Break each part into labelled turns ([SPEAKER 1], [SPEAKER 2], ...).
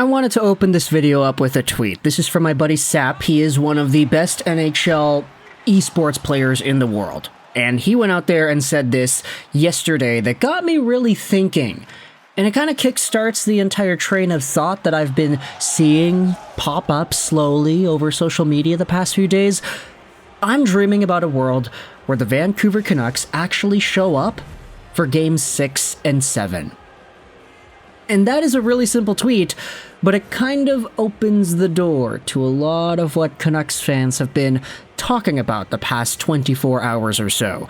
[SPEAKER 1] I wanted to open this video up with a tweet. This is from my buddy Sap. He is one of the best NHL esports players in the world. And he went out there and said this yesterday that got me really thinking. And it kind of kickstarts the entire train of thought that I've been seeing pop up slowly over social media the past few days. I'm dreaming about a world where the Vancouver Canucks actually show up for Games 6 and 7. And that is a really simple tweet, but it kind of opens the door to a lot of what Canucks fans have been talking about the past 24 hours or so.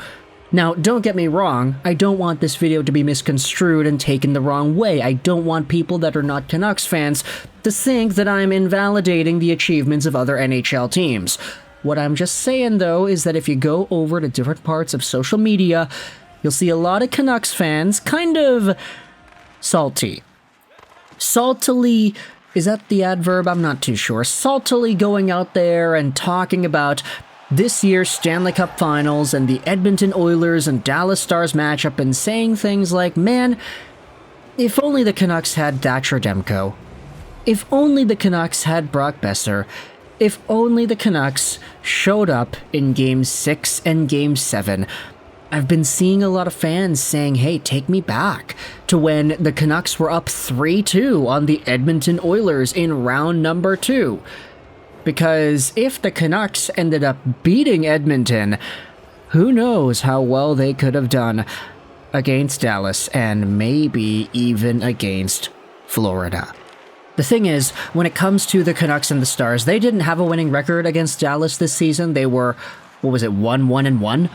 [SPEAKER 1] Now, don't get me wrong, I don't want this video to be misconstrued and taken the wrong way. I don't want people that are not Canucks fans to think that I'm invalidating the achievements of other NHL teams. What I'm just saying, though, is that if you go over to different parts of social media, you'll see a lot of Canucks fans kind of salty. Saltily, is that the adverb? I'm not too sure. Saltily going out there and talking about this year's Stanley Cup Finals and the Edmonton Oilers and Dallas Stars matchup and saying things like, man, if only the Canucks had Thatcher Demko. If only the Canucks had Brock Besser. If only the Canucks showed up in Game 6 and Game 7. I've been seeing a lot of fans saying, hey, take me back to when the Canucks were up 3-2 on the Edmonton Oilers in round number 2. Because if the Canucks ended up beating Edmonton, who knows how well they could have done against Dallas and maybe even against Florida. The thing is, when it comes to the Canucks and the Stars, they didn't have a winning record against Dallas this season. They were, 1-1-1?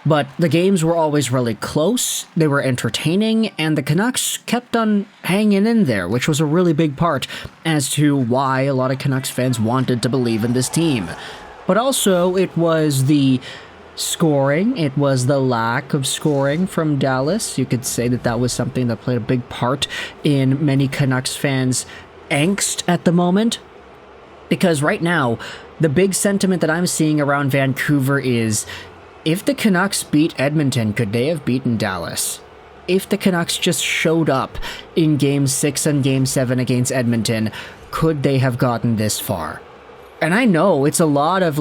[SPEAKER 1] But the games were always really close, they were entertaining, and the Canucks kept on hanging in there, which was a really big part as to why a lot of Canucks fans wanted to believe in this team. But also, it was the scoring, it was the lack of scoring from Dallas. You could say that that was something that played a big part in many Canucks fans' angst at the moment. Because right now, the big sentiment that I'm seeing around Vancouver is, if the Canucks beat Edmonton, could they have beaten Dallas? If the Canucks just showed up in Game 6 and Game 7 against Edmonton, could they have gotten this far? And I know it's a lot of,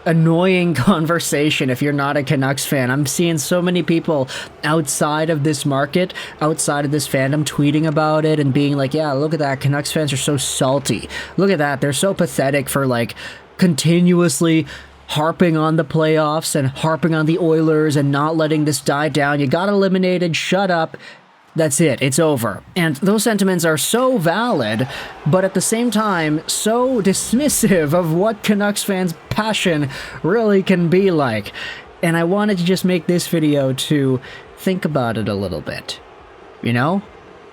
[SPEAKER 1] annoying conversation if you're not a Canucks fan. I'm seeing so many people outside of this market, outside of this fandom, tweeting about it and being like, yeah, look at that, Canucks fans are so salty. Look at that, they're so pathetic for, continuously harping on the playoffs and harping on the Oilers and not letting this die down. You got eliminated, shut up. That's it, it's over. And those sentiments are so valid, but at the same time, so dismissive of what Canucks fans' passion really can be like. And I wanted to just make this video to think about it a little bit. You know?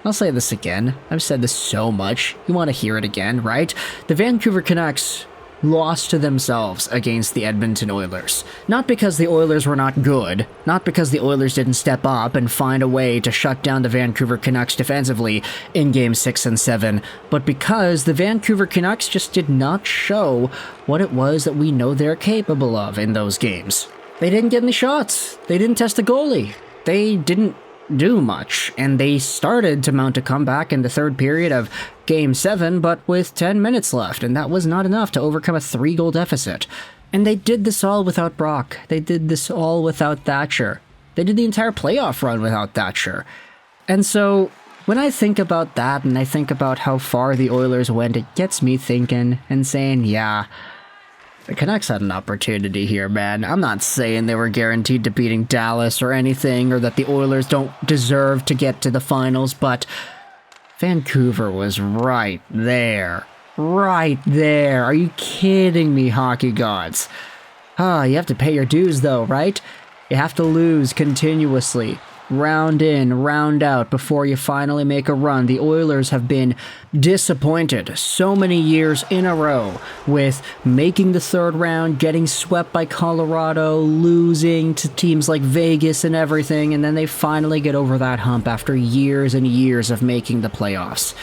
[SPEAKER 1] I'll say this again. I've said this so much. You want to hear it again, right? The Vancouver Canucks lost to themselves against the Edmonton Oilers. Not because the Oilers were not good, not because the Oilers didn't step up and find a way to shut down the Vancouver Canucks defensively in Game 6 and 7, but because the Vancouver Canucks just did not show what it was that we know they're capable of in those games. They didn't get any shots. They didn't test the goalie. They didn't do much, and they started to mount a comeback in the third period of Game 7, but with 10 minutes left, and that was not enough to overcome a 3-goal deficit. And they did this all without Brock. They did this all without Thatcher. They did the entire playoff run without Thatcher. And so, when I think about that, and I think about how far the Oilers went, it gets me thinking and saying, yeah, the Canucks had an opportunity here, man. I'm not saying they were guaranteed to beating Dallas or anything, or that the Oilers don't deserve to get to the finals, but Vancouver was right there. Right there. Are you kidding me, hockey gods? You have to pay your dues, though, right? You have to lose continuously. Round in, round out, before you finally make a run. The Oilers have been disappointed so many years in a row with making the third round, getting swept by Colorado, losing to teams like Vegas and everything, and then they finally get over that hump after years and years of making the playoffs.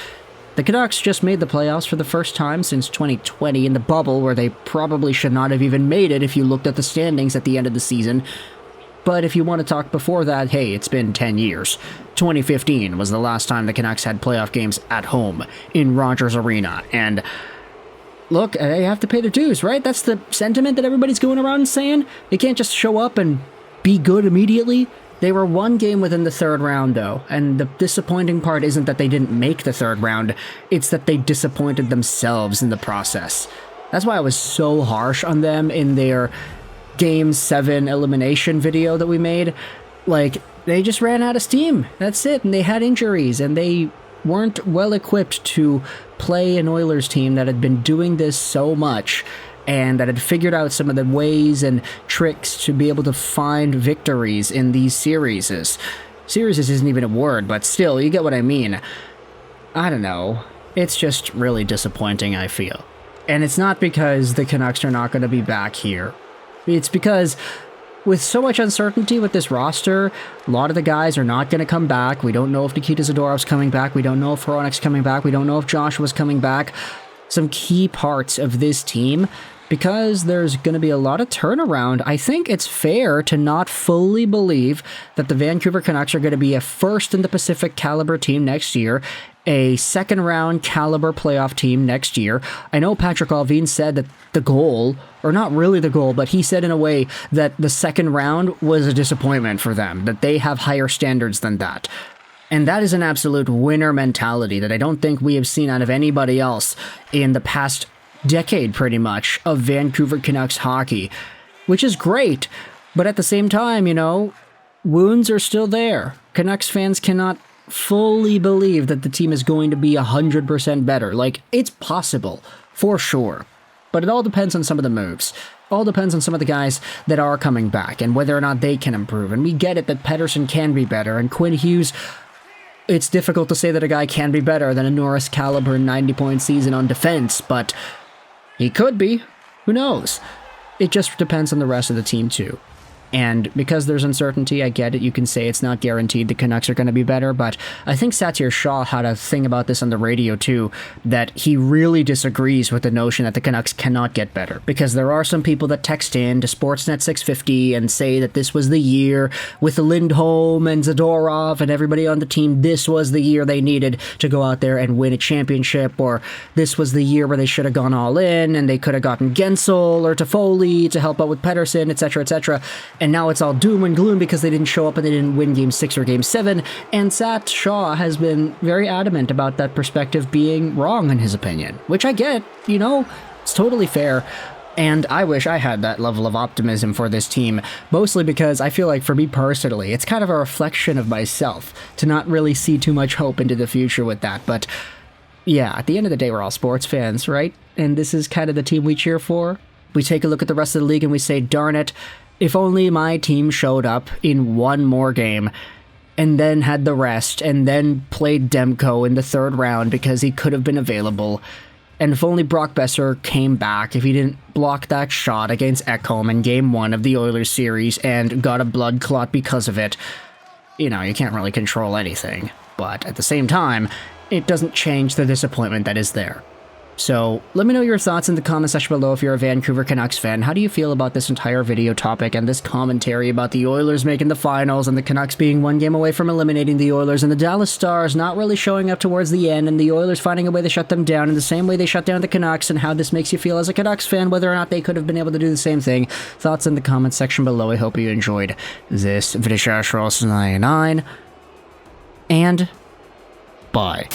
[SPEAKER 1] The Canucks just made the playoffs for the first time since 2020 in the bubble, where they probably should not have even made it if you looked at the standings at the end of the season. But if you want to talk before that, hey, it's been 10 years. 2015 was the last time the Canucks had playoff games at home in Rogers Arena. And look, they have to pay their dues, right? That's the sentiment that everybody's going around saying. They can't just show up and be good immediately. They were one game within the third round, though, and the disappointing part isn't that they didn't make the third round, it's that they disappointed themselves in the process. That's why I was so harsh on them in their Game 7 elimination video that we made. Like, they just ran out of steam. That's it, and they had injuries, and they weren't well equipped to play an Oilers team that had been doing this so much, and that had figured out some of the ways and tricks to be able to find victories in these series. Series isn't even a word, but still, you get what I mean. I don't know. It's just really disappointing, I feel. And it's not because the Canucks are not going to be back here. It's because with so much uncertainty with this roster, a lot of the guys are not going to come back. We don't know if Nikita Zadorov's coming back. We don't know if Hronek's coming back. We don't know if Joshua's coming back. Some key parts of this team, because there's going to be a lot of turnaround. I think it's fair to not fully believe that the Vancouver Canucks are going to be a first in the Pacific caliber team next year, a second round caliber playoff team next year. I know Patrick Allvin said that the goal, or not really the goal, but he said in a way that the second round was a disappointment for them, that they have higher standards than that. And that is an absolute winner mentality that I don't think we have seen out of anybody else in the past decade, pretty much, of Vancouver Canucks hockey, which is great. But at the same time, you know, wounds are still there. Canucks fans cannot fully believe that the team is going to be 100% better. Like, it's possible, for sure. But it all depends on some of the moves. All depends on some of the guys that are coming back and whether or not they can improve. And we get it that Pettersson can be better, and Quinn Hughes, it's difficult to say that a guy can be better than a Norris caliber 90-point season on defense, but he could be. Who knows? It just depends on the rest of the team, too. And because there's uncertainty, I get it. You can say it's not guaranteed the Canucks are going to be better, but I think Satyr Shah had a thing about this on the radio too, that he really disagrees with the notion that the Canucks cannot get better. Because there are some people that text in to Sportsnet 650 and say that this was the year with Lindholm and Zadorov and everybody on the team, this was the year they needed to go out there and win a championship, or this was the year where they should have gone all in and they could have gotten Gensel or Toffoli to help out with Pettersson, etc., etc., and now it's all doom and gloom because they didn't show up and they didn't win Game 6 or Game 7, and Sat Shah has been very adamant about that perspective being wrong in his opinion, which I get, you know, it's totally fair, and I wish I had that level of optimism for this team, mostly because I feel like for me personally, it's kind of a reflection of myself to not really see too much hope into the future with that, but yeah, at the end of the day, we're all sports fans, right? And this is kind of the team we cheer for. We take a look at the rest of the league and we say, darn it, if only my team showed up in one more game and then had the rest and then played Demko in the third round because he could have been available. And if only Brock Besser came back, if he didn't block that shot against Ekholm in Game 1 of the Oilers series and got a blood clot because of it. You know, you can't really control anything. But at the same time, it doesn't change the disappointment that is there. So, let me know your thoughts in the comment section below if you're a Vancouver Canucks fan. How do you feel about this entire video topic and this commentary about the Oilers making the finals and the Canucks being one game away from eliminating the Oilers and the Dallas Stars not really showing up towards the end and the Oilers finding a way to shut them down in the same way they shut down the Canucks, and how this makes you feel as a Canucks fan, whether or not they could have been able to do the same thing? Thoughts in the comment section below. I hope you enjoyed this video. And bye.